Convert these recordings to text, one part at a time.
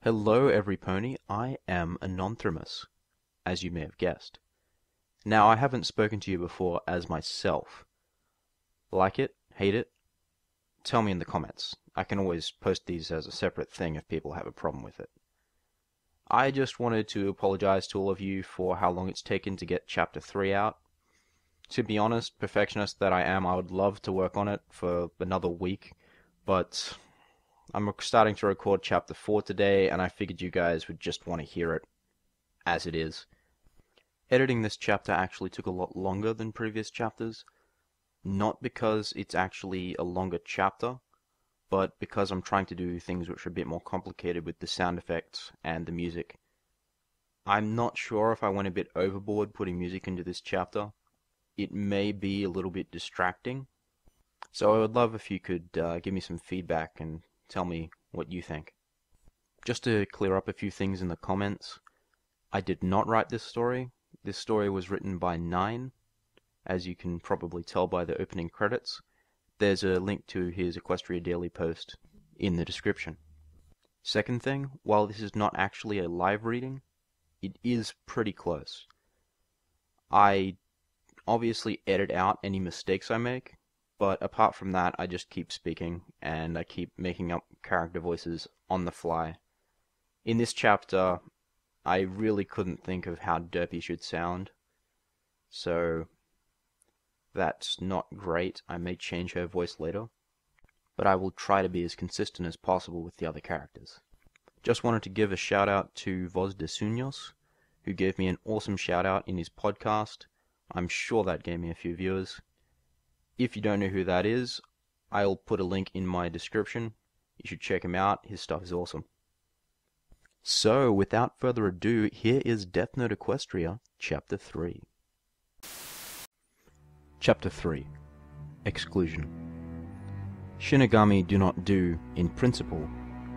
Hello, every pony. I am Anonthramus, as you may have guessed. Now, I haven't spoken to you before as myself. Like it? Hate it? Tell me in the comments. I can always post these as a separate thing if people have a problem with it. I just wanted to apologize to all of you for how long it's taken to get Chapter 3 out. To be honest, perfectionist that I am, I would love to work on it for another week, but I'm starting to record Chapter 4 today, and I figured you guys would just want to hear it as it is. Editing this chapter actually took a lot longer than previous chapters, not because it's actually a longer chapter, but because I'm trying to do things which are a bit more complicated with the sound effects and the music. I'm not sure if I went a bit overboard putting music into this chapter. It may be a little bit distracting, so I would love if you could give me some feedback and tell me what you think. Just to clear up a few things in the comments, I did not write this story. This story was written by Nine, as you can probably tell by the opening credits. There's a link to his Equestria Daily post in the description. Second thing, while this is not actually a live reading, it is pretty close. I obviously edit out any mistakes I make, but apart from that, I just keep speaking, and I keep making up character voices on the fly. In this chapter, I really couldn't think of how Derpy should sound, so that's not great. I may change her voice later, but I will try to be as consistent as possible with the other characters. Just wanted to give a shout out to Voz de Suños, who gave me an awesome shout out in his podcast. I'm sure that gave me a few viewers. If you don't know who that is, I'll put a link in my description. You should check him out. His stuff is awesome. So, without further ado, here is Death Note Equestria, Chapter 3. Chapter 3. Exclusion. Shinigami do not do, in principle,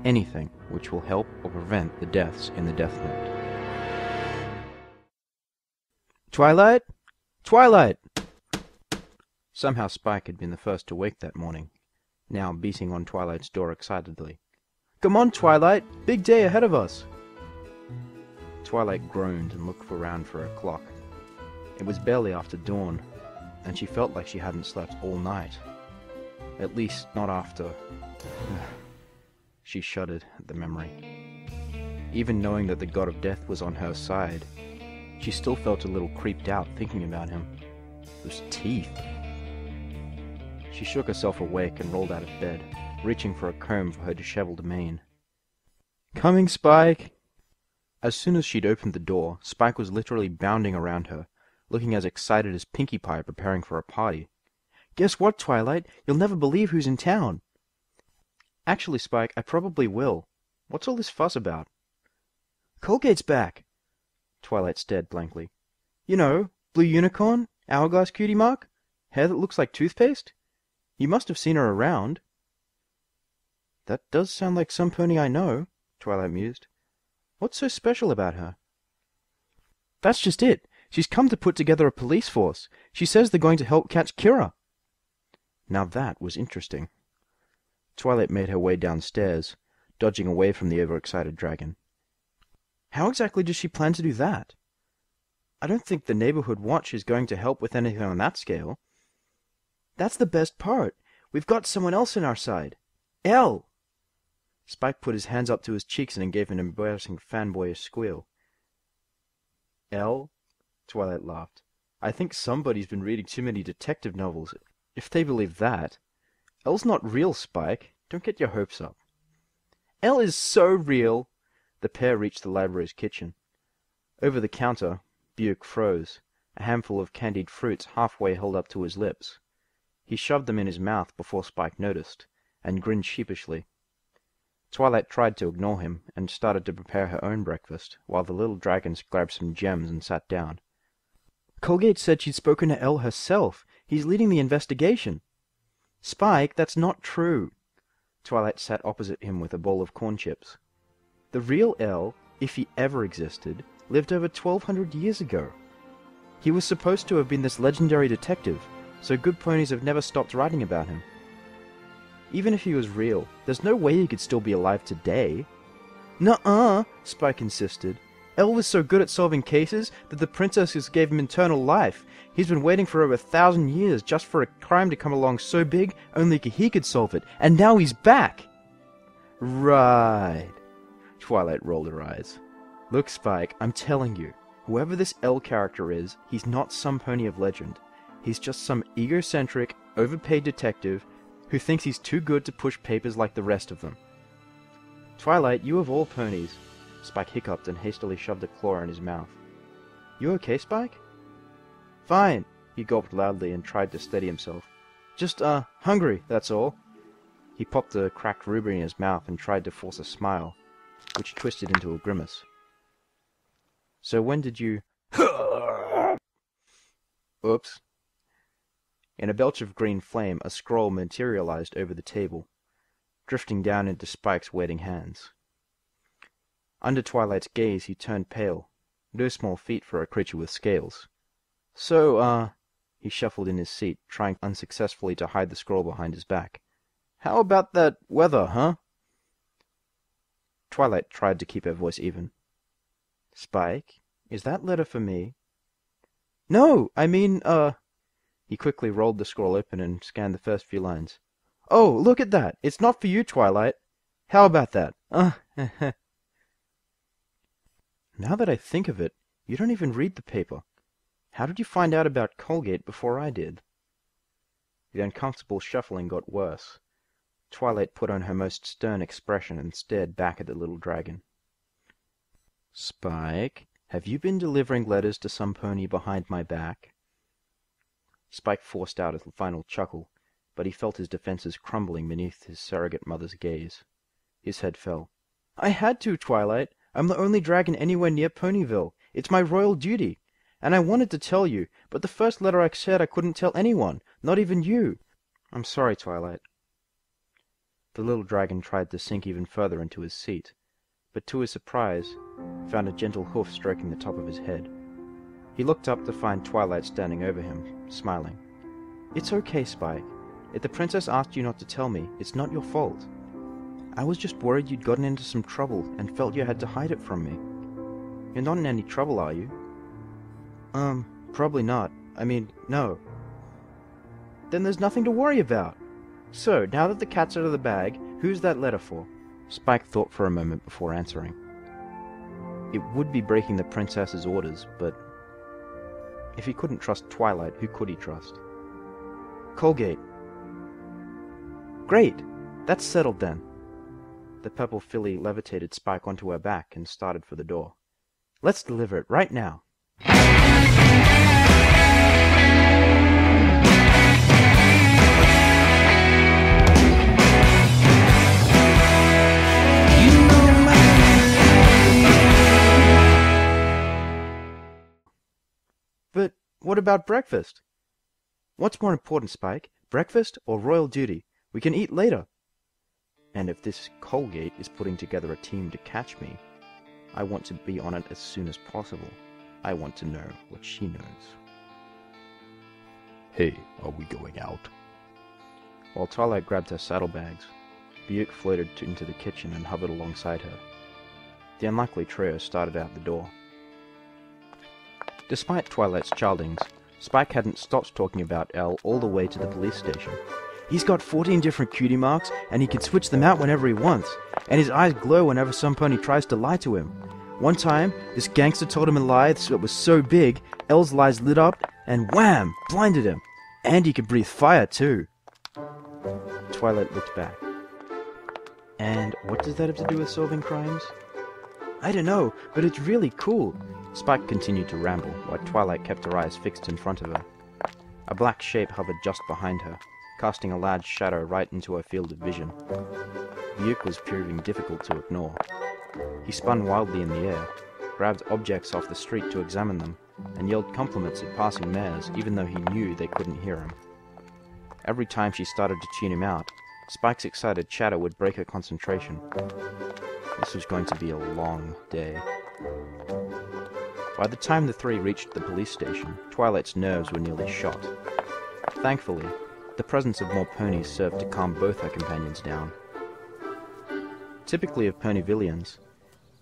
anything which will help or prevent the deaths in the Death Note. Twilight? Twilight! Somehow Spike had been the first to wake that morning, now beating on Twilight's door excitedly. Come on, Twilight! Big day ahead of us! Twilight groaned and looked around for her clock. It was barely after dawn, and she felt like she hadn't slept all night. At least, not after... She shuddered at the memory. Even knowing that the god of death was on her side, she still felt a little creeped out thinking about him. Those teeth. She shook herself awake and rolled out of bed, reaching for a comb for her disheveled mane. Coming, Spike! As soon as she'd opened the door, Spike was literally bounding around her, looking as excited as Pinkie Pie preparing for a party. Guess what, Twilight? You'll never believe who's in town! Actually, Spike, I probably will. What's all this fuss about? Colgate's back! Twilight stared blankly. You know, Blue Unicorn, Hourglass Cutie Mark, hair that looks like toothpaste? You must have seen her around. That does sound like some pony I know, Twilight mused. What's so special about her? That's just it. She's come to put together a police force. She says they're going to help catch Kira. Now that was interesting. Twilight made her way downstairs, dodging away from the overexcited dragon. How exactly does she plan to do that? I don't think the Neighborhood Watch is going to help with anything on that scale. That's the best part. We've got someone else on our side. Elle! Spike put his hands up to his cheeks and gave an embarrassing fanboyish squeal. Elle? Twilight laughed. I think somebody's been reading too many detective novels, if they believe that. Elle's not real, Spike. Don't get your hopes up. Elle is so real! The pair reached the library's kitchen. Over the counter, Buick froze, a handful of candied fruits halfway held up to his lips. He shoved them in his mouth before Spike noticed, and grinned sheepishly. Twilight tried to ignore him, and started to prepare her own breakfast, while the little dragons grabbed some gems and sat down. Colgate said she'd spoken to Elle herself. He's leading the investigation. Spike, that's not true. Twilight sat opposite him with a bowl of corn chips. The real Elle, if he ever existed, lived over 1,200 years ago. He was supposed to have been this legendary detective, so good ponies have never stopped writing about him. Even if he was real, there's no way he could still be alive today. Nuh-uh, Spike insisted. El was so good at solving cases that the princesses gave him eternal life. He's been waiting for over 1,000 years just for a crime to come along so big only he could solve it, and now he's back! Right. Twilight rolled her eyes. Look, Spike, I'm telling you, whoever this El character is, he's not some pony of legend. He's just some egocentric, overpaid detective who thinks he's too good to push papers like the rest of them. Twilight, you of all ponies. Spike hiccuped and hastily shoved a claw in his mouth. You okay, Spike? Fine, he gulped loudly and tried to steady himself. Just, hungry, that's all. He popped a cracked ruby in his mouth and tried to force a smile, which twisted into a grimace. So when did you... Oops. In a belch of green flame, a scroll materialized over the table, drifting down into Spike's waiting hands. Under Twilight's gaze, he turned pale. No small feat for a creature with scales. So, he shuffled in his seat, trying unsuccessfully to hide the scroll behind his back. How about that weather, huh? Twilight tried to keep her voice even. Spike, is that letter for me? No, I mean, He quickly rolled the scroll open and scanned the first few lines. Oh, look at that! It's not for you, Twilight. How about that? Now that I think of it, you don't even read the paper. How did you find out about Colgate before I did? The uncomfortable shuffling got worse. Twilight put on her most stern expression and stared back at the little dragon. Spike, have you been delivering letters to some pony behind my back? Spike forced out a final chuckle, but he felt his defenses crumbling beneath his surrogate mother's gaze. His head fell. I had to, Twilight. I'm the only dragon anywhere near Ponyville. It's my royal duty. And I wanted to tell you, but the first letter I said I couldn't tell anyone, not even you. I'm sorry, Twilight. The little dragon tried to sink even further into his seat, but to his surprise, found a gentle hoof stroking the top of his head. He looked up to find Twilight standing over him, smiling. It's okay, Spike. If the princess asked you not to tell me, it's not your fault. I was just worried you'd gotten into some trouble and felt you had to hide it from me. You're not in any trouble, are you? Probably not. I mean, no. Then there's nothing to worry about. So, now that the cat's out of the bag, who's that letter for? Spike thought for a moment before answering. It would be breaking the princess's orders, but if he couldn't trust Twilight, who could he trust? Colgate. Great! That's settled then. The purple filly levitated Spike onto her back and started for the door. Let's deliver it right now. But what about breakfast? What's more important, Spike? Breakfast or royal duty? We can eat later. And if this Colgate is putting together a team to catch me, I want to be on it as soon as possible. I want to know what she knows. Hey, are we going out? While Twilight grabbed her saddlebags, Buick floated into the kitchen and hovered alongside her. The unlikely trio started out the door. Despite Twilight's childings, Spike hadn't stopped talking about El all the way to the police station. He's got 14 different cutie marks, and he can switch them out whenever he wants, and his eyes glow whenever some pony tries to lie to him. One time, this gangster told him a lie that was so big, El's lies lit up, and wham! Blinded him. And he could breathe fire, too. Twilight looked back. And what does that have to do with solving crimes? I don't know, but it's really cool. Spike continued to ramble, while Twilight kept her eyes fixed in front of her. A black shape hovered just behind her, casting a large shadow right into her field of vision. Buick was proving difficult to ignore. He spun wildly in the air, grabbed objects off the street to examine them, and yelled compliments at passing mares, even though he knew they couldn't hear him. Every time she started to tune him out, Spike's excited chatter would break her concentration. This was going to be a long day. By the time the three reached the police station, Twilight's nerves were nearly shot. Thankfully, the presence of more ponies served to calm both her companions down. Typically of Ponyvillians,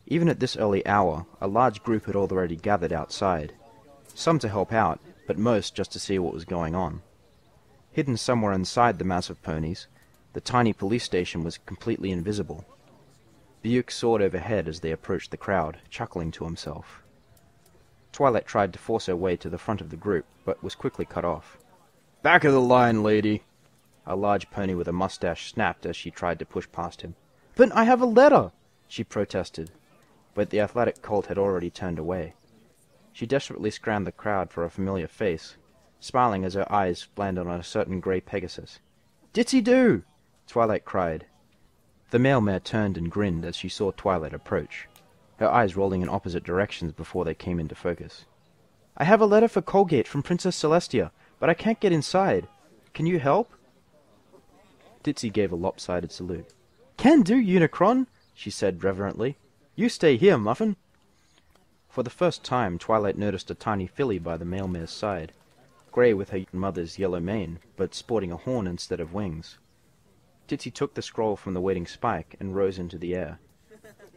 Even at this early hour, a large group had already gathered outside, some to help out, but most just to see what was going on. Hidden somewhere inside the mass of ponies, the tiny police station was completely invisible. Buick soared overhead as they approached the crowd, chuckling to himself. Twilight tried to force her way to the front of the group, but was quickly cut off. "Back of the line, lady!" A large pony with a mustache snapped as she tried to push past him. "But I have a letter!" she protested, but the athletic colt had already turned away. She desperately scanned the crowd for a familiar face, smiling as her eyes landed on a certain grey Pegasus. "Ditsy-do!" Twilight cried. The male mare turned and grinned as she saw Twilight approach, her eyes rolling in opposite directions before they came into focus. "I have a letter for Colgate from Princess Celestia, but I can't get inside. Can you help?" Ditsy gave a lopsided salute. "Can do, Unicron," she said reverently. "You stay here, Muffin." For the first time, Twilight noticed a tiny filly by the male mare's side, grey with her mother's yellow mane, but sporting a horn instead of wings. Ditsy took the scroll from the waiting Spike and rose into the air.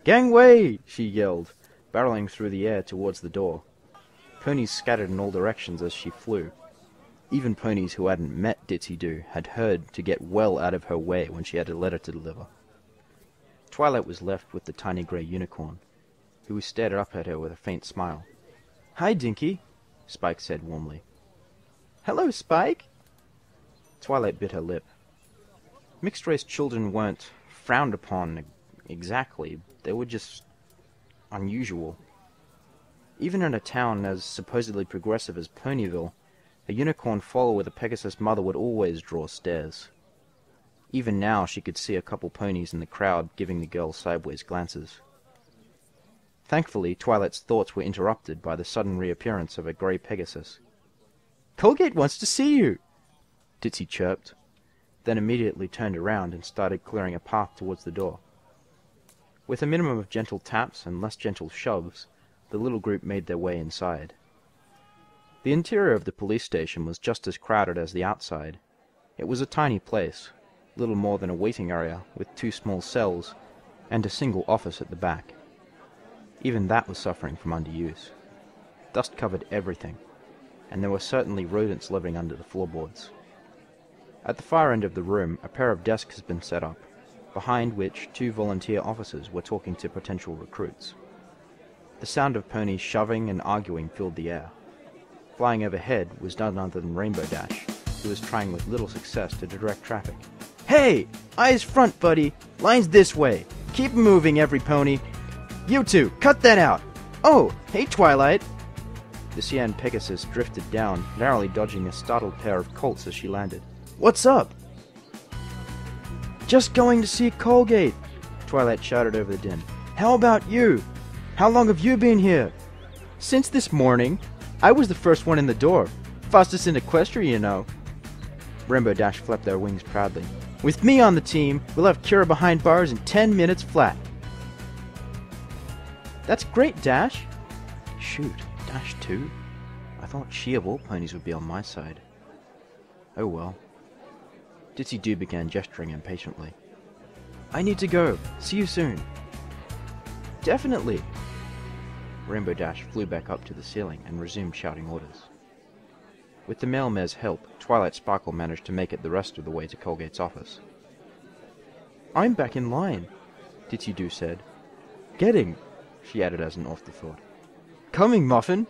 "Gangway!" she yelled, barreling through the air towards the door. Ponies scattered in all directions as she flew. Even ponies who hadn't met Ditsy-do had heard to get well out of her way when she had a letter to deliver. Twilight was left with the tiny grey unicorn, who stared up at her with a faint smile. "Hi, Dinky," Spike said warmly. "Hello, Spike." Twilight bit her lip. Mixed-race children weren't frowned upon exactly. They were just unusual. Even in a town as supposedly progressive as Ponyville, a unicorn foal with a Pegasus mother would always draw stares. Even now she could see a couple ponies in the crowd giving the girl sideways glances. Thankfully, Twilight's thoughts were interrupted by the sudden reappearance of a grey Pegasus. "Colgate wants to see you," Ditsy chirped, then immediately turned around and started clearing a path towards the door. With a minimum of gentle taps and less gentle shoves, the little group made their way inside. The interior of the police station was just as crowded as the outside. It was a tiny place, little more than a waiting area with 2 small cells and a single office at the back. Even that was suffering from underuse. Dust covered everything, and there were certainly rodents living under the floorboards. At the far end of the room, a pair of desks had been set up, behind which 2 volunteer officers were talking to potential recruits. The sound of ponies shoving and arguing filled the air. Flying overhead was none other than Rainbow Dash, who was trying with little success to direct traffic. "Hey! Eyes front, buddy! Lines this way! Keep moving, every pony! You two, cut that out! Oh, hey, Twilight!" The Cyan Pegasus drifted down, narrowly dodging a startled pair of colts as she landed. "What's up?" "Just going to see Colgate," Twilight shouted over the din. "How about you? How long have you been here?" "Since this morning. I was the first one in the door. Fastest in Equestria, you know." Rainbow Dash flapped their wings proudly. "With me on the team, we'll have Kira behind bars in 10 minutes flat." "That's great, Dash." Shoot, Dash too? I thought she of all ponies would be on my side. Oh well. Ditsy-do began gesturing impatiently. "I need to go. See you soon." "Definitely." Rainbow Dash flew back up to the ceiling and resumed shouting orders. With the male mare's help, Twilight Sparkle managed to make it the rest of the way to Colgate's office. "I'm back in line," Ditsy-do said. "Getting," she added as an afterthought. "Coming, Muffin."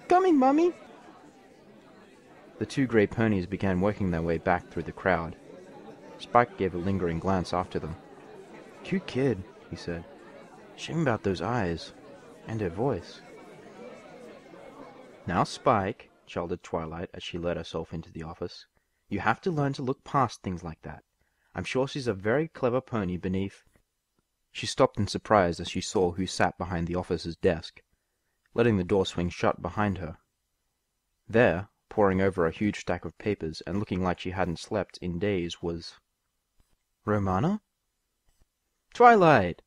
"Coming, Mummy." The 2 grey ponies began working their way back through the crowd. Spike gave a lingering glance after them. "Cute kid," he said. "Shame about those eyes. And her voice." "Now, Spike," chided Twilight as she led herself into the office, "you have to learn to look past things like that. I'm sure she's a very clever pony beneath—" She stopped in surprise as she saw who sat behind the officer's desk, letting the door swing shut behind her. There, poring over a huge stack of papers and looking like she hadn't slept in days, was... Romana? "Twilight!"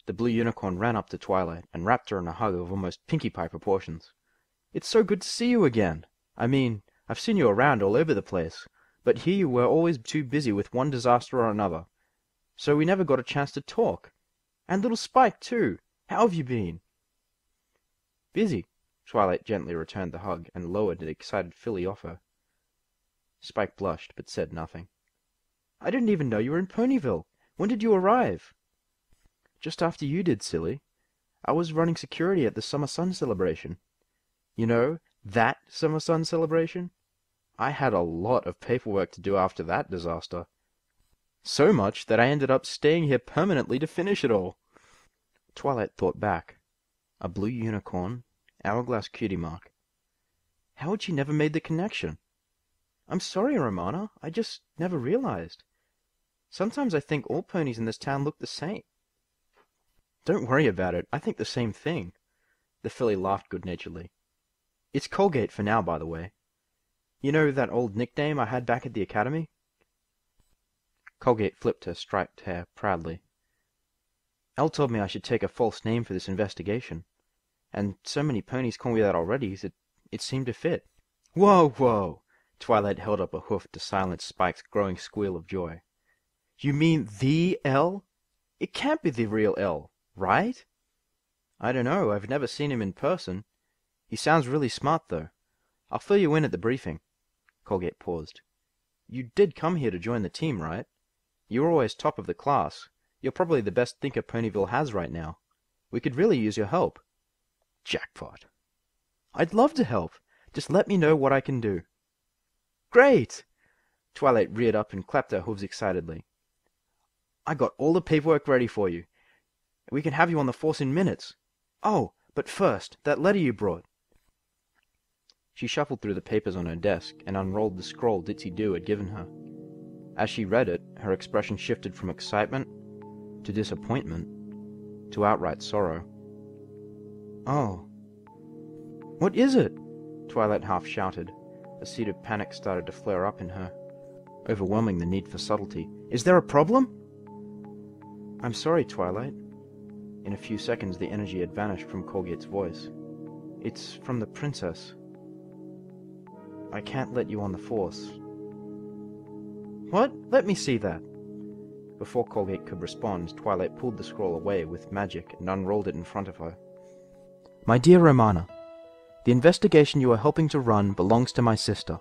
The blue unicorn ran up to Twilight and wrapped her in a hug of almost Pinkie Pie proportions. "It's so good to see you again. I mean, I've seen you around all over the place, but here you were always too busy with one disaster or another, so we never got a chance to talk. And little Spike, too. How have you been? Busy. Twilight gently returned the hug and lowered the excited filly off her. Spike blushed, but said nothing. I didn't even know you were in Ponyville. When did you arrive? Just after you did, silly. I was running security at the Summer Sun celebration. You know, that Summer Sun celebration? I had a lot of paperwork to do after that disaster. So much that I ended up staying here permanently to finish it all. Twilight thought back. A blue unicorn, hourglass cutie mark. How had she never made the connection? I'm sorry, Romana. I just never realized. Sometimes I think all ponies in this town look the same. Don't worry about it. I think the same thing. The filly laughed good-naturedly. It's Colgate for now, by the way. You know that old nickname I had back at the academy? Colgate flipped her striped hair proudly. Elle told me I should take a false name for this investigation, and so many ponies call me that already that it seemed to fit. Whoa, whoa! Twilight held up a hoof to silence Spike's growing squeal of joy. You mean the Elle? It can't be the real Elle, right? I don't know. I've never seen him in person. He sounds really smart, though. I'll fill you in at the briefing. Colgate paused. You did come here to join the team, right? You were always top of the class. You're probably the best thinker Ponyville has right now. We could really use your help. Jackpot. I'd love to help. Just let me know what I can do. Great! Twilight reared up and clapped her hooves excitedly. I got all the paperwork ready for you. We can have you on the force in minutes. Oh, but first, that letter you brought. She shuffled through the papers on her desk and unrolled the scroll Ditzy-Doo had given her. As she read it, her expression shifted from excitement to disappointment to outright sorrow. Oh. What is it? Twilight half shouted. A seed of panic started to flare up in her, overwhelming the need for subtlety. Is there a problem? I'm sorry, Twilight. In a few seconds the energy had vanished from Colgate's voice. It's from the princess. I can't let you on the force. What? Let me see that. Before Colgate could respond, Twilight pulled the scroll away with magic and unrolled it in front of her. My dear Romana, the investigation you are helping to run belongs to my sister.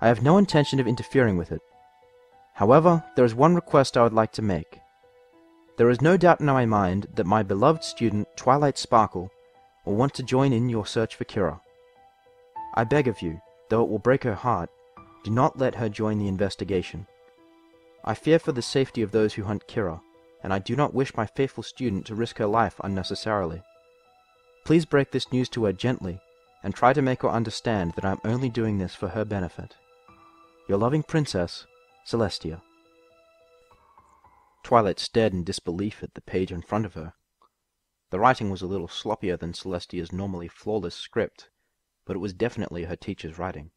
I have no intention of interfering with it. However, there is one request I would like to make. There is no doubt in my mind that my beloved student, Twilight Sparkle, will want to join in your search for Kira. I beg of you, though it will break her heart, do not let her join the investigation. I fear for the safety of those who hunt Kira, and I do not wish my faithful student to risk her life unnecessarily. Please break this news to her gently, and try to make her understand that I am only doing this for her benefit. Your loving princess, Celestia. Twilight stared in disbelief at the page in front of her. The writing was a little sloppier than Celestia's normally flawless script, but it was definitely her teacher's writing.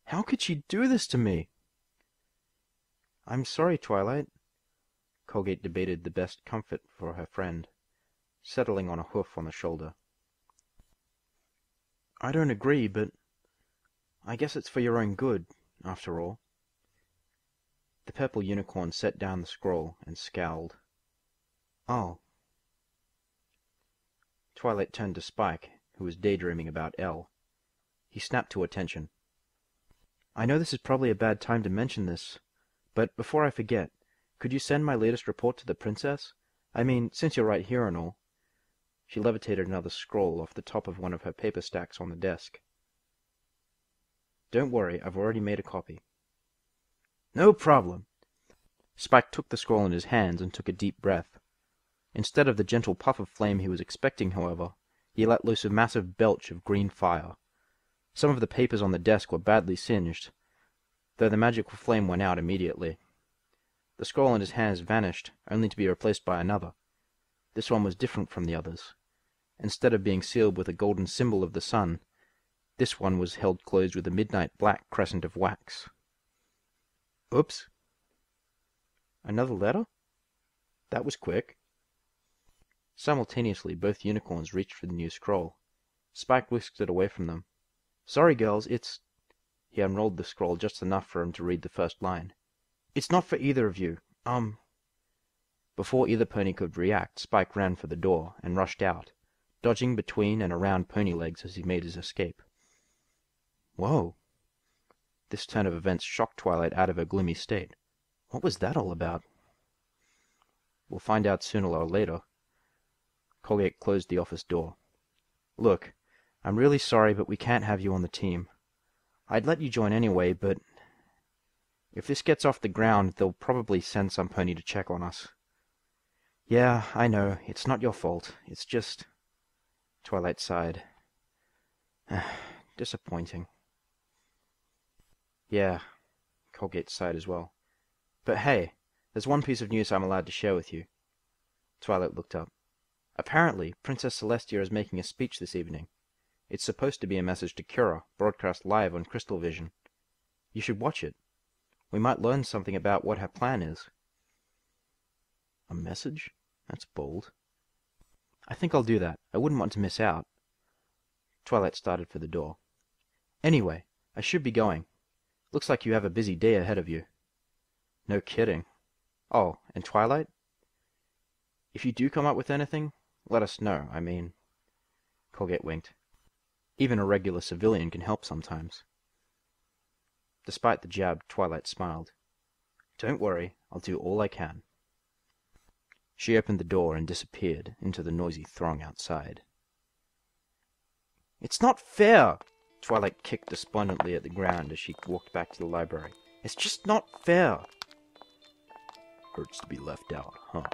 How could she do this to me? I'm sorry, Twilight. Colgate debated the best comfort for her friend, settling on a hoof on the shoulder. I don't agree, but I guess it's for your own good, after all. The purple unicorn set down the scroll and scowled. Oh. Twilight turned to Spike, who was daydreaming about Elle. He snapped to attention. I know this is probably a bad time to mention this, but before I forget, could you send my latest report to the princess? I mean, since you're right here and all. She levitated another scroll off the top of one of her paper stacks on the desk. Don't worry, I've already made a copy. No problem. Spike took the scroll in his hands and took a deep breath. Instead of the gentle puff of flame he was expecting, however, he let loose a massive belch of green fire. Some of the papers on the desk were badly singed, though the magical flame went out immediately. The scroll in his hands vanished, only to be replaced by another. This one was different from the others. Instead of being sealed with a golden symbol of the sun, this one was held closed with a midnight black crescent of wax. Oops. Another letter? That was quick. Simultaneously, both unicorns reached for the new scroll. Spike whisked it away from them. Sorry, girls, it's... He unrolled the scroll just enough for him to read the first line. It's not for either of you. Before either pony could react, Spike ran for the door and rushed out, dodging between and around pony legs as he made his escape. Whoa! This turn of events shocked Twilight out of her gloomy state. What was that all about? We'll find out sooner or later. Colgate closed the office door. Look, I'm really sorry, but we can't have you on the team. I'd let you join anyway, but if this gets off the ground, they'll probably send some pony to check on us. Yeah, I know. It's not your fault. It's just... Twilight sighed. Disappointing. Yeah, Colgate sighed as well. But hey, there's one piece of news I'm allowed to share with you. Twilight looked up. Apparently, Princess Celestia is making a speech this evening. It's supposed to be a message to Kira, broadcast live on Crystal Vision. You should watch it. We might learn something about what her plan is. A message? That's bold. I think I'll do that. I wouldn't want to miss out. Twilight started for the door. Anyway, I should be going. Looks like you have a busy day ahead of you. No kidding. Oh, and Twilight? If you do come up with anything, let us know, I mean. Colgate winked. Even a regular civilian can help sometimes. Despite the jab, Twilight smiled. Don't worry, I'll do all I can. She opened the door and disappeared into the noisy throng outside. It's not fair! Twilight kicked despondently at the ground as she walked back to the library. It's just not fair! Hurts to be left out, huh?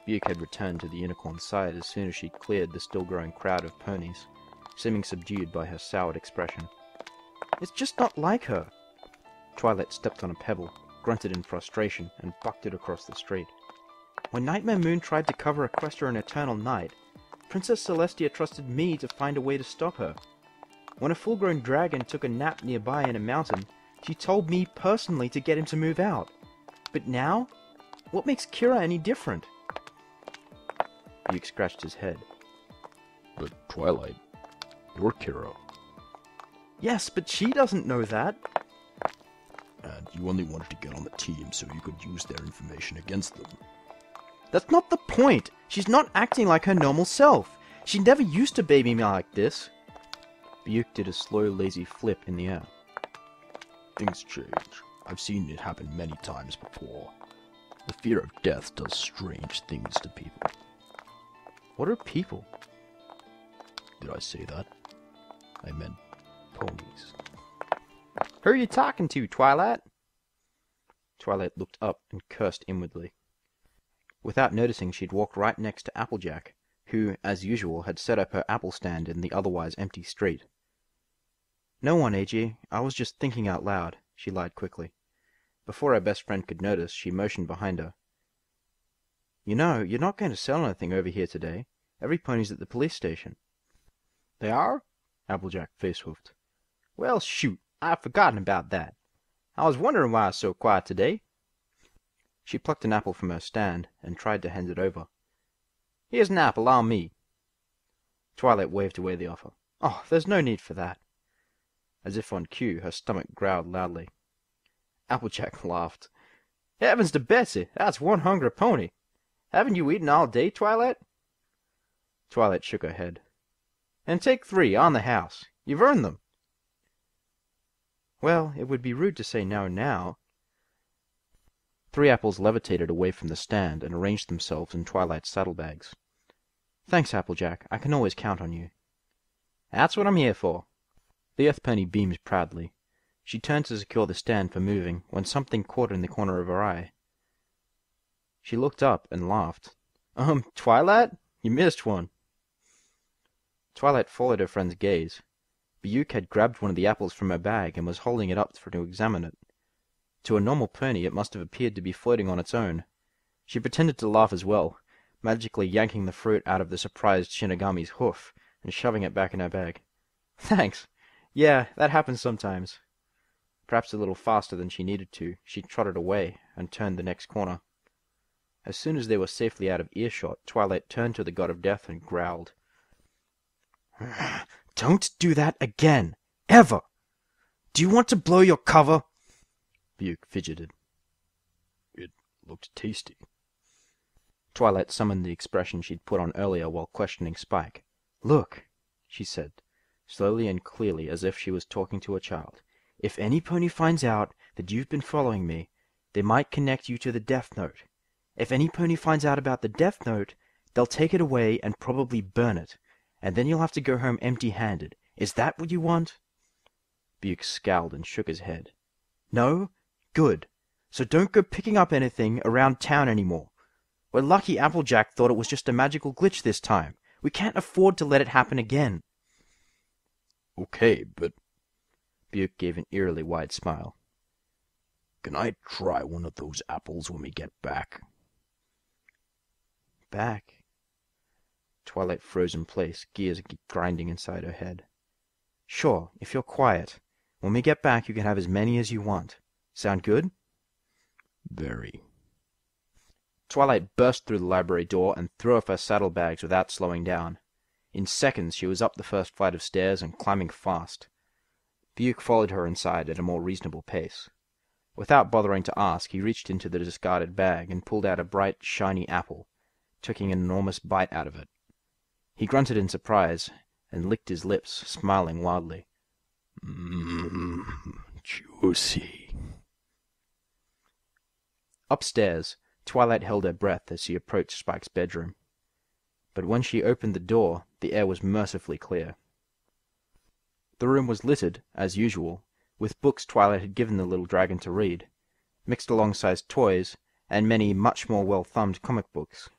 Buke had returned to the unicorn's side as soon as she'd cleared the still-growing crowd of ponies, seeming subdued by her soured expression. It's just not like her! Twilight stepped on a pebble, grunted in frustration, and bucked it across the street. When Nightmare Moon tried to cover Equestria in Eternal Night, Princess Celestia trusted me to find a way to stop her. When a full-grown dragon took a nap nearby in a mountain, she told me personally to get him to move out. But now? What makes Kira any different? Buke scratched his head. But Twilight, you're Kira. Yes, but she doesn't know that. And you only wanted to get on the team so you could use their information against them. That's not the point! She's not acting like her normal self! She never used to baby me like this! Buke did a slow, lazy flip in the air. Things change. I've seen it happen many times before. The fear of death does strange things to people. What are people? Did I say that? I meant ponies. Who are you talking to, Twilight? Twilight looked up and cursed inwardly. Without noticing, she'd walked right next to Applejack, who, as usual, had set up her apple stand in the otherwise empty street. No one, AG. I was just thinking out loud, she lied quickly. Before her best friend could notice, she motioned behind her. You know, you're not going to sell anything over here today. Every pony's at the police station. They are? Applejack face-hoofed. Well, shoot, I've forgotten about that. I was wondering why I was so quiet today. She plucked an apple from her stand and tried to hand it over. Here's an apple on me. Twilight waved away the offer. Oh, there's no need for that. As if on cue, her stomach growled loudly. Applejack laughed. Heavens to Betsy, that's one hungry pony. Haven't you eaten all day, Twilight? Twilight shook her head. And take 3, on the house. You've earned them. Well, it would be rude to say no now. 3 apples levitated away from the stand and arranged themselves in Twilight's saddlebags. Thanks, Applejack. I can always count on you. That's what I'm here for. The Earth Pony beamed proudly. She turned to secure the stand for moving when something caught her in the corner of her eye. She looked up and laughed. Twilight? You missed one. Twilight followed her friend's gaze. Buke had grabbed one of the apples from her bag and was holding it up for her to examine it. To a normal pony, it must have appeared to be floating on its own. She pretended to laugh as well, magically yanking the fruit out of the surprised Shinigami's hoof and shoving it back in her bag. Thanks. Yeah, that happens sometimes. Perhaps a little faster than she needed to, she trotted away and turned the next corner. As soon as they were safely out of earshot, Twilight turned to the God of Death and growled. Don't do that again! Ever! Do you want to blow your cover? Buke fidgeted. It looked tasty. Twilight summoned the expression she'd put on earlier while questioning Spike. "Look," she said, slowly and clearly as if she was talking to a child. "If any pony finds out that you've been following me, they might connect you to the Death Note. If any pony finds out about the Death Note, they'll take it away and probably burn it, and then you'll have to go home empty-handed. Is that what you want?" Buick scowled and shook his head. "No? Good. So don't go picking up anything around town anymore. We're lucky Applejack thought it was just a magical glitch this time. We can't afford to let it happen again." "Okay, but..." Buick gave an eerily wide smile. "Can I try one of those apples when we get back?" "Back?" Twilight froze in place, gears grinding inside her head. "Sure, if you're quiet. When we get back, you can have as many as you want. Sound good?" "Very." Twilight burst through the library door and threw off her saddlebags without slowing down. In seconds she was up the first flight of stairs and climbing fast. Buick followed her inside at a more reasonable pace. Without bothering to ask, he reached into the discarded bag and pulled out a bright, shiny apple, taking an enormous bite out of it. He grunted in surprise and licked his lips, smiling wildly. Mmm, juicy. Upstairs, Twilight held her breath as she approached Spike's bedroom. But when she opened the door, the air was mercifully clear. The room was littered, as usual, with books Twilight had given the little dragon to read, mixed alongside toys, and many much more well-thumbed comic books.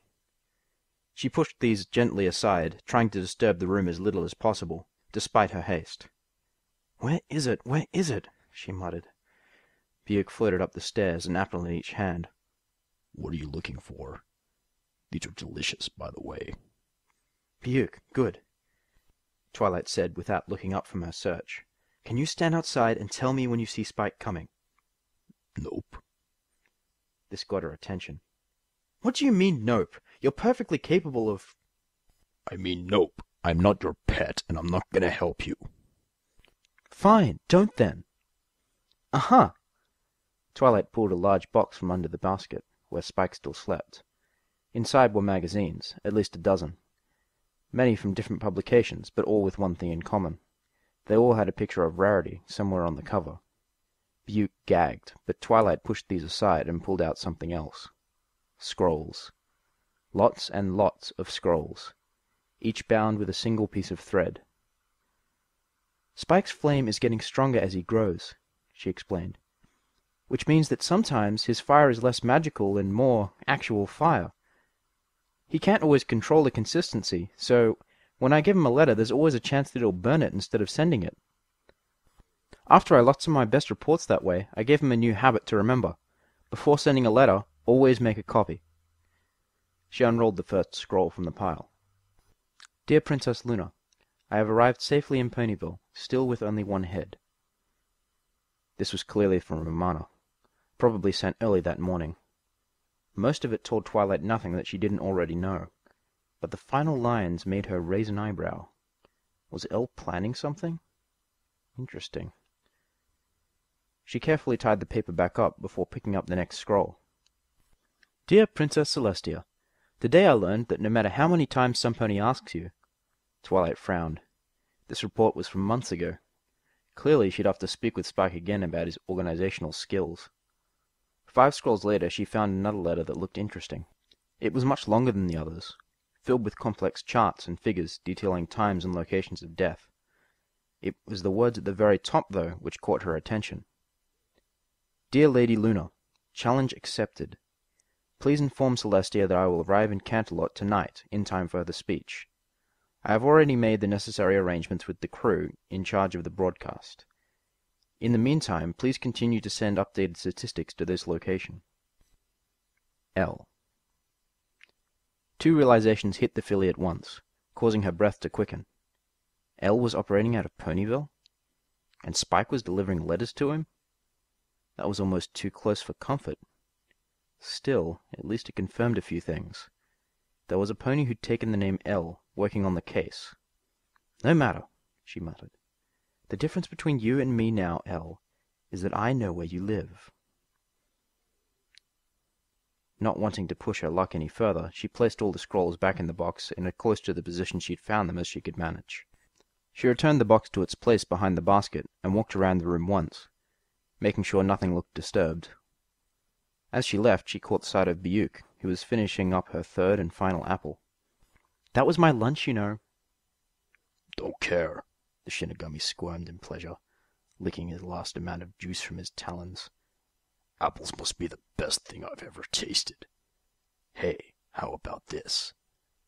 She pushed these gently aside, trying to disturb the room as little as possible, despite her haste. "Where is it? Where is it?" she muttered. Buick floated up the stairs, an apple in each hand. "What are you looking for? These are delicious, by the way." "Buick, good," Twilight said without looking up from her search. "Can you stand outside and tell me when you see Spike coming?" "Nope." This got her attention. "What do you mean, nope? You're perfectly capable of—" "I mean nope. I'm not your pet, and I'm not gonna help you." "Fine, don't then." "Uh-huh." Twilight pulled a large box from under the basket, where Spike still slept. Inside were magazines, at least a dozen. Many from different publications, but all with one thing in common. They all had a picture of Rarity somewhere on the cover. Buick gagged, but Twilight pushed these aside and pulled out something else. Scrolls. Lots and lots of scrolls, each bound with a single piece of thread. "Spike's flame is getting stronger as he grows," she explained, "which means that sometimes his fire is less magical and more actual fire. He can't always control the consistency, so when I give him a letter there's always a chance that he'll burn it instead of sending it. After I lost some of my best reports that way, I gave him a new habit to remember. Before sending a letter, always make a copy." She unrolled the first scroll from the pile. "Dear Princess Luna, I have arrived safely in Ponyville, still with only one head." This was clearly from Romana, probably sent early that morning. Most of it told Twilight nothing that she didn't already know, but the final lines made her raise an eyebrow. Was Elle planning something? Interesting. She carefully tied the paper back up before picking up the next scroll. "Dear Princess Celestia, today I learned that no matter how many times some pony asks you—" Twilight frowned. This report was from months ago. Clearly she'd have to speak with Spike again about his organizational skills. 5 scrolls later she found another letter that looked interesting. It was much longer than the others, filled with complex charts and figures detailing times and locations of death. It was the words at the very top, though, which caught her attention. "Dear Lady Luna, challenge accepted. Please inform Celestia that I will arrive in Canterlot tonight, in time for the speech. I have already made the necessary arrangements with the crew in charge of the broadcast. In the meantime, please continue to send updated statistics to this location. Elle." 2 realizations hit the filly at once, causing her breath to quicken. Elle was operating out of Ponyville? And Spike was delivering letters to him? That was almost too close for comfort. Still, at least it confirmed a few things. There was a pony who'd taken the name Elle, working on the case. "No matter," she muttered. "The difference between you and me now, Elle, is that I know where you live." Not wanting to push her luck any further, she placed all the scrolls back in the box in as close to the position she'd found them as she could manage. She returned the box to its place behind the basket and walked around the room once, making sure nothing looked disturbed. As she left, she caught sight of Byuk, who was finishing up her third and final apple. "That was my lunch, you know." Don't care. The Shinigami squirmed in pleasure, licking his last amount of juice from his talons. Apples must be the best thing I've ever tasted. Hey, how about this?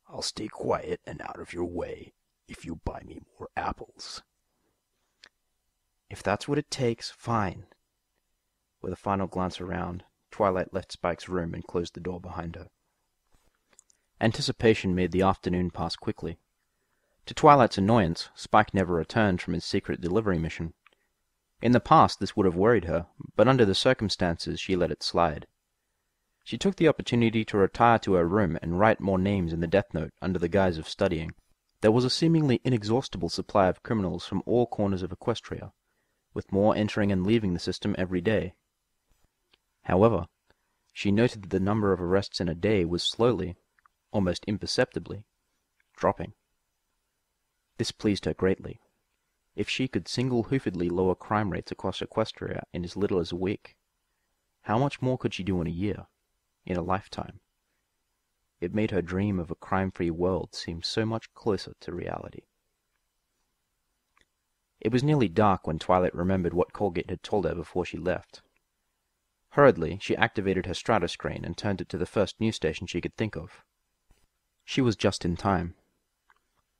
I'll stay quiet and out of your way if you buy me more apples. "If that's what it takes, fine." With a final glance around, Twilight left Spike's room and closed the door behind her. Anticipation made the afternoon pass quickly. To Twilight's annoyance, Spike never returned from his secret delivery mission. In the past this would have worried her, but under the circumstances she let it slide. She took the opportunity to retire to her room and write more names in the death note under the guise of studying. There was a seemingly inexhaustible supply of criminals from all corners of Equestria, with more entering and leaving the system every day. However, she noted that the number of arrests in a day was slowly, almost imperceptibly, dropping. This pleased her greatly. If she could single-hoofedly lower crime rates across Equestria in as little as a week, how much more could she do in a year, in a lifetime? It made her dream of a crime-free world seem so much closer to reality. It was nearly dark when Twilight remembered what Colgate had told her before she left. Hurriedly, she activated her stratoscreen and turned it to the first news station she could think of. She was just in time.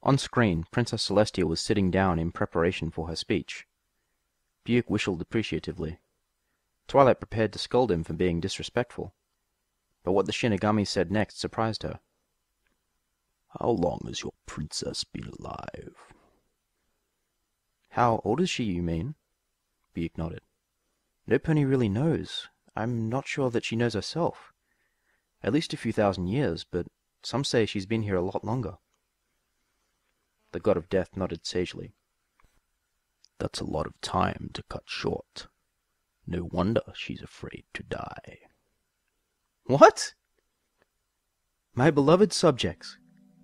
On screen, Princess Celestia was sitting down in preparation for her speech. Byuk whistled appreciatively. Twilight prepared to scold him for being disrespectful. But what the Shinigami said next surprised her. How long has your princess been alive? How old is she, you mean? Byuk nodded. No pony really knows. I'm not sure that she knows herself. At least a few thousand years, but some say she's been here a lot longer. The god of death nodded sagely. That's a lot of time to cut short. No wonder she's afraid to die. What? My beloved subjects,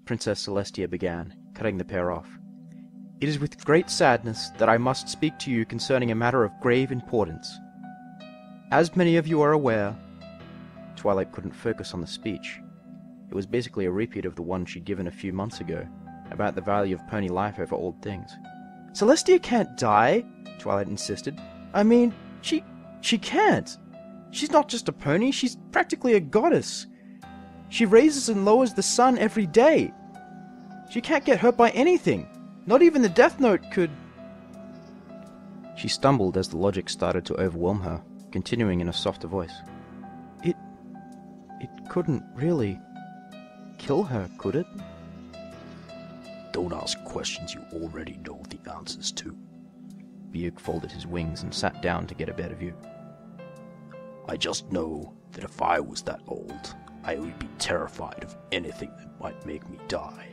Princess Celestia began, cutting the pair off. It is with great sadness that I must speak to you concerning a matter of grave importance. As many of you are aware, Twilight couldn't focus on the speech. It was basically a repeat of the one she'd given a few months ago, about the value of pony life over old things. Celestia can't die, Twilight insisted. I mean, she can't. She's not just a pony, she's practically a goddess. She raises and lowers the sun every day. She can't get hurt by anything. Not even the Death Note could... She stumbled as the logic started to overwhelm her, continuing in a softer voice. It couldn't really kill her, could it? Don't ask questions you already know the answers to. Byuk folded his wings and sat down to get a better view. I just know that if I was that old, I would be terrified of anything that might make me die.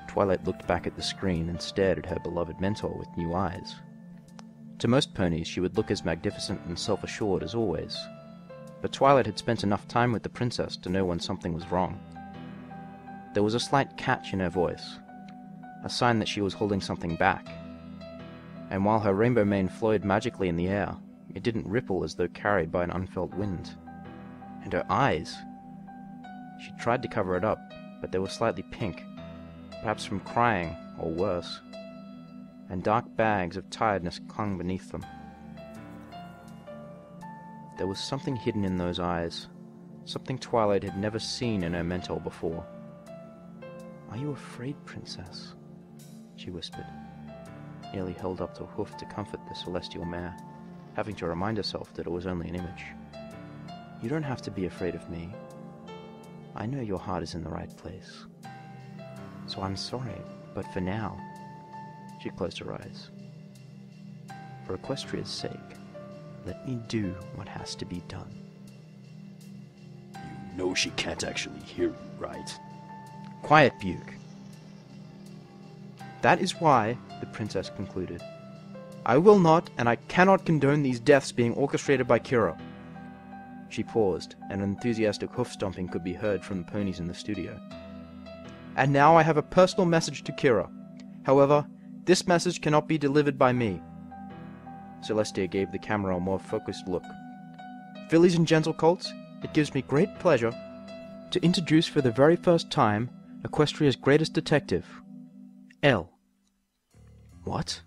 Twilight looked back at the screen and stared at her beloved mentor with new eyes. To most ponies, she would look as magnificent and self-assured as always, but Twilight had spent enough time with the princess to know when something was wrong. There was a slight catch in her voice, a sign that she was holding something back. And while her rainbow mane flowed magically in the air, it didn't ripple as though carried by an unfelt wind. And her eyes! She tried to cover it up, but they were slightly pink, perhaps from crying, or worse, and dark bags of tiredness clung beneath them. There was something hidden in those eyes, something Twilight had never seen in her mentor before. Are you afraid, princess? She whispered, nearly held up to a hoof to comfort the celestial mare, having to remind herself that it was only an image. You don't have to be afraid of me. I know your heart is in the right place. So I'm sorry, but for now... She closed her eyes. For Equestria's sake, let me do what has to be done. You know she can't actually hear you, right? Quiet, Byuk. That is why, the princess concluded, I will not and I cannot condone these deaths being orchestrated by Kira. She paused, and an enthusiastic hoof-stomping could be heard from the ponies in the studio. "And now I have a personal message to Kira. However, this message cannot be delivered by me." Celestia gave the camera a more focused look. "Fillies and gentle colts, it gives me great pleasure to introduce for the very first time Equestria's greatest detective, Elle." "What?"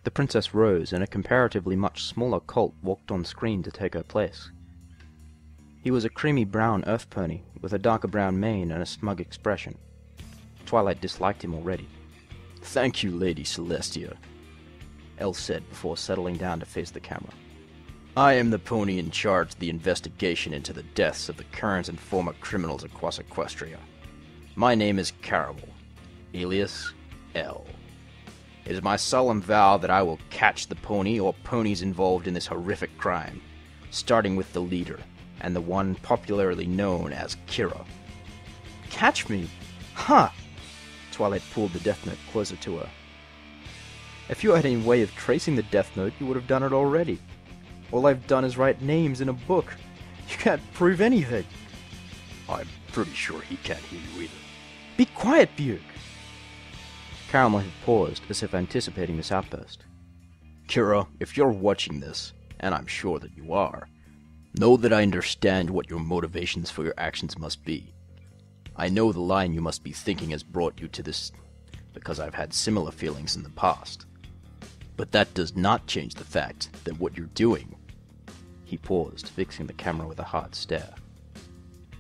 The princess rose, and a comparatively much smaller colt walked on screen to take her place. He was a creamy brown earth pony, with a darker brown mane and a smug expression. Twilight disliked him already. "Thank you, Lady Celestia," Elle said before settling down to face the camera. "I am the pony in charge of the investigation into the deaths of the current and former criminals across Equestria. My name is Caramel, alias Elle. It is my solemn vow that I will catch the pony or ponies involved in this horrific crime, starting with the leader, and the one popularly known as Kira." "Catch me? Huh!" Twilight pulled the Death Note closer to her. "If you had any way of tracing the Death Note, you would have done it already. All I've done is write names in a book. You can't prove anything." "I'm pretty sure he can't hear you either." "Be quiet, Buick!" Caramel had paused, as if anticipating this outburst. "Kira, if you're watching this, and I'm sure that you are, know that I understand what your motivations for your actions must be. I know the line you must be thinking has brought you to this, because I've had similar feelings in the past. But that does not change the fact that what you're doing," he paused, fixing the camera with a hard stare,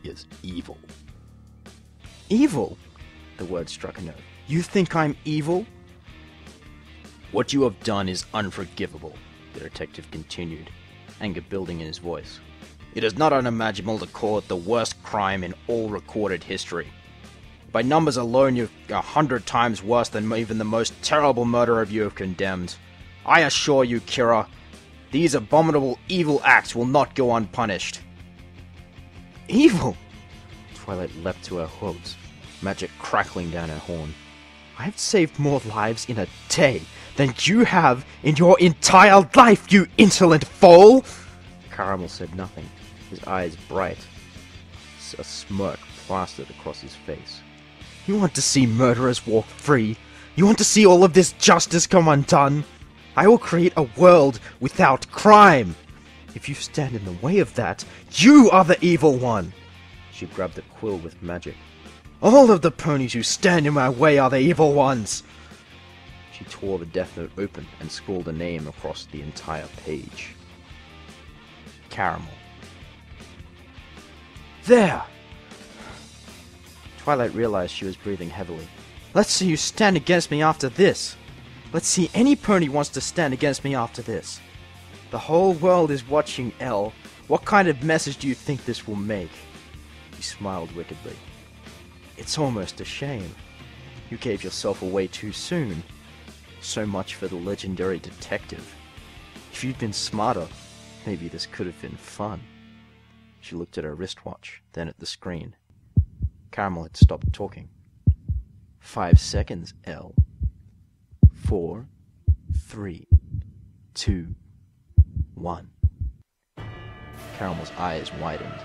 "is evil." "Evil?" The word struck a nerve. "You think I'm evil?" "What you have done is unforgivable," the detective continued, anger building in his voice. "It is not unimaginable to call it the worst crime in all recorded history. By numbers alone, you're 100 times worse than even the most terrible murderer you have condemned. I assure you, Kira, these abominable evil acts will not go unpunished." "Evil?" Twilight leapt to her hooves, magic crackling down her horn. "I've saved more lives in a day than you have in your entire life, you insolent fool!" Caramel said nothing, his eyes bright. A smirk plastered across his face. "You want to see murderers walk free? You want to see all of this justice come undone? I will create a world without crime! If you stand in the way of that, you are the evil one!" She grabbed the quill with magic. "All of the ponies who stand in my way are the evil ones!" She tore the Death Note open and scrawled a name across the entire page. Caramel. "There!" Twilight realized she was breathing heavily. "Let's see you stand against me after this! Let's see any pony wants to stand against me after this! The whole world is watching, Elle. What kind of message do you think this will make?" He smiled wickedly. "It's almost a shame. You gave yourself away too soon. So much for the legendary detective. If you'd been smarter, maybe this could have been fun." She looked at her wristwatch, then at the screen. Caramel had stopped talking. 5 seconds, Elle. 4, 3, 2, 1. Caramel's eyes widened.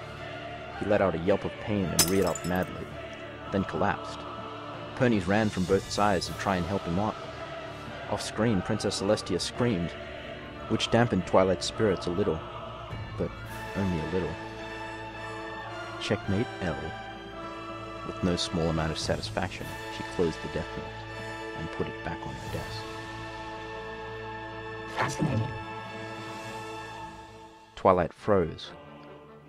He let out a yelp of pain and reared up madly, then collapsed. Ponies ran from both sides to try and help him up. Off-screen, Princess Celestia screamed, which dampened Twilight's spirits a little, but only a little. Checkmate, Elle. With no small amount of satisfaction, she closed the Death Note and put it back on her desk. Fascinating. Twilight froze.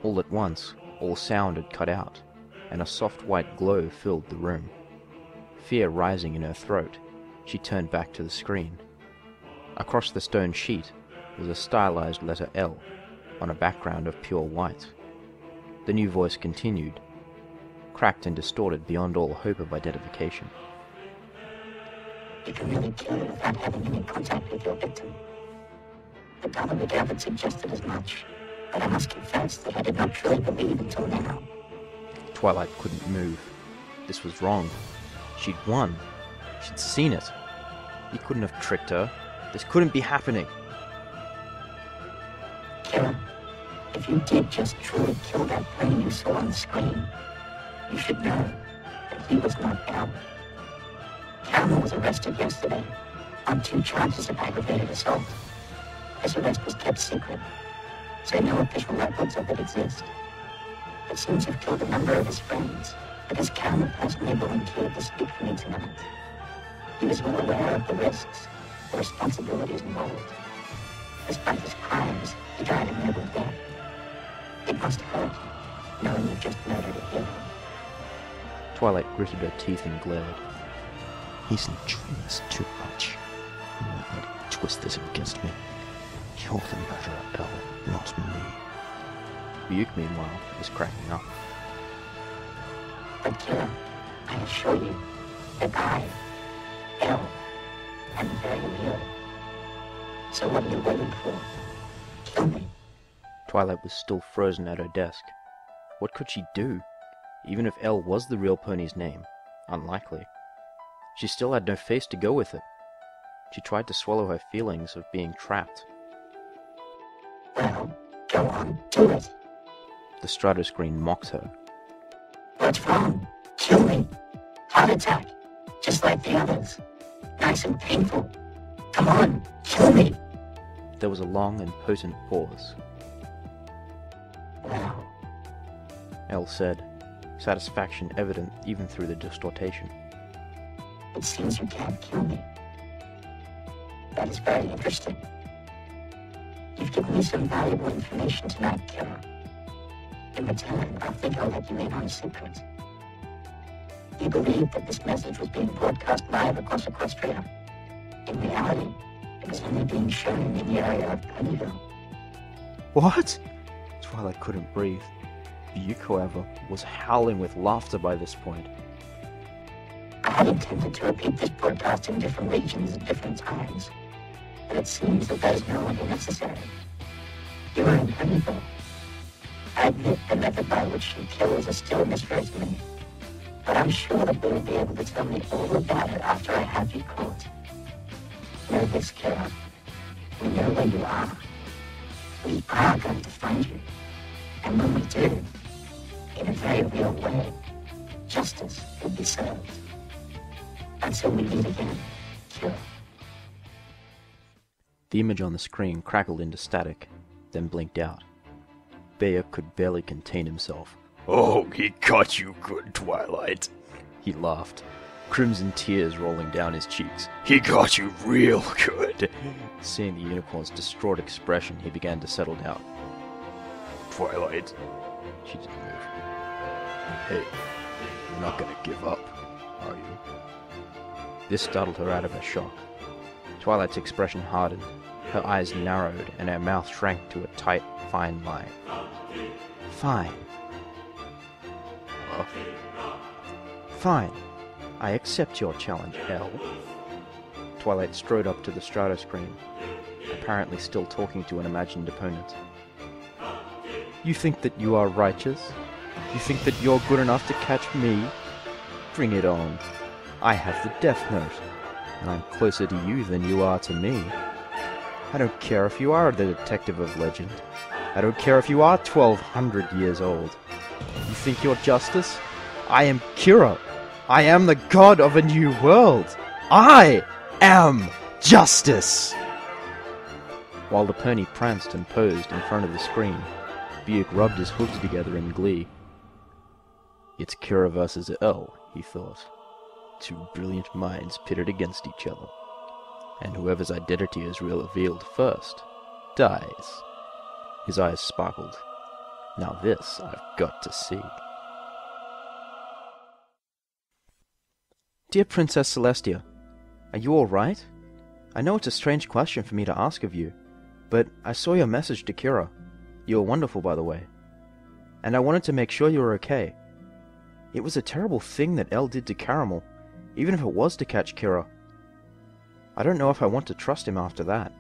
All at once, all sound had cut out, and a soft white glow filled the room. Fear rising in her throat, she turned back to the screen. Across the stone sheet was a stylized letter L on a background of pure white. The new voice continued, cracked and distorted beyond all hope of identification. You can really kill without having any contact with your victim. The Dominic Abbott suggested as much, but I must confess that I did not truly believe until now. Twilight couldn't move. This was wrong. She'd won. She'd seen it. He couldn't have tricked her. This couldn't be happening. Kira, if you did just truly kill that pony you saw on the screen, you should know that he was not El. Caramel was arrested yesterday on 2 charges of aggravated assault. His arrest was kept secret, so no official records of it exist. It seems to have killed a number of his friends, because Caramel personally volunteered to speak for me tonight. He was well aware of the risks, the responsibilities involved. Despite his crimes, he died a noble death. It must hurt, knowing you just murdered a hero. Twilight gritted her teeth and glared. He's enjoying this too much. You won't let him twist this against me. You're the murderer, El, not me. Ryuk, meanwhile, is cracking up. But Kira, I assure you that I, El, am very real. So what are you waiting for? Kill me. Twilight was still frozen at her desk. What could she do? Even if El was the real pony's name, unlikely. She still had no face to go with it. She tried to swallow her feelings of being trapped. Well, go on, do it. The stratoscreen mocked her. What's wrong? Kill me. Heart attack, just like the others. Nice and painful. Come on, kill me. There was a long and potent pause. Well, El said, satisfaction evident even through the distortation. it seems you can't kill me. That is very interesting. You've given me some valuable information tonight, Kira. In return, I think I'll let you in on a secret. You believed that this message was being broadcast live across Equestria. In reality, it was only being shown in the area of Ponyville. What? Twilight couldn't breathe. Ryuk, however, was howling with laughter by this point. I had intended to repeat this broadcast in different regions at different times, but it seems that is no longer necessary. You are in Ponyville. I admit the method by which you kill is a still mystery to me, but I'm sure that you will be able to tell me all about it after I have you caught. Know this, Kira. We know where you are. We are going to find you. And when we do, in a very real way, justice will be served. Until we meet again, Kira. The image on the screen crackled into static, then blinked out. Bayek could barely contain himself. Oh, he got you good, Twilight. He laughed, crimson tears rolling down his cheeks. He got you real good. Seeing the unicorn's distraught expression, he began to settle down. Twilight. She didn't move. Hey, you're not gonna give up, are you? This startled her out of her shock. Twilight's expression hardened, her eyes narrowed, and her mouth shrank to a tight, fine line. Fine. Fine. I accept your challenge, El. Twilight strode up to the stratoscreen, apparently still talking to an imagined opponent. You think that you are righteous? You think that you're good enough to catch me? Bring it on. I have the Death Note, and I'm closer to you than you are to me. I don't care if you are the detective of legend. I don't care if you are 1,200 years old. You think you're justice? I am Kira. I am the god of a new world. I am justice! While the pony pranced and posed in front of the screen, Bayek rubbed his hooves together in glee. It's Kira versus El, he thought. 2 brilliant minds pitted against each other. And whoever's identity is revealed first dies. His eyes sparkled. Now this I've got to see. Dear Princess Celestia, are you all right? I know it's a strange question for me to ask of you, but I saw your message to Kira. You were wonderful, by the way. And I wanted to make sure you were okay. It was a terrible thing that El did to Caramel, even if it was to catch Kira. I don't know if I want to trust him after that.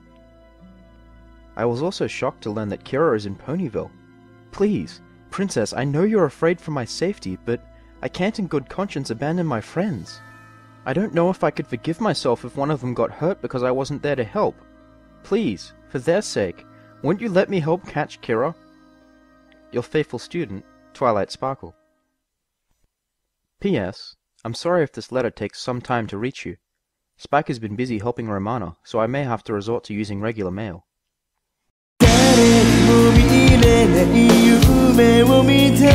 I was also shocked to learn that Kira is in Ponyville. Please, Princess, I know you're afraid for my safety, but I can't in good conscience abandon my friends. I don't know if I could forgive myself if one of them got hurt because I wasn't there to help. Please, for their sake, won't you let me help catch Kira? Your faithful student, Twilight Sparkle. P.S. I'm sorry if this letter takes some time to reach you. Spike has been busy helping Romana, so I may have to resort to using regular mail. 誰にも見れない夢を見てい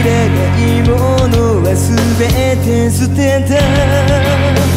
らないものは全て捨てた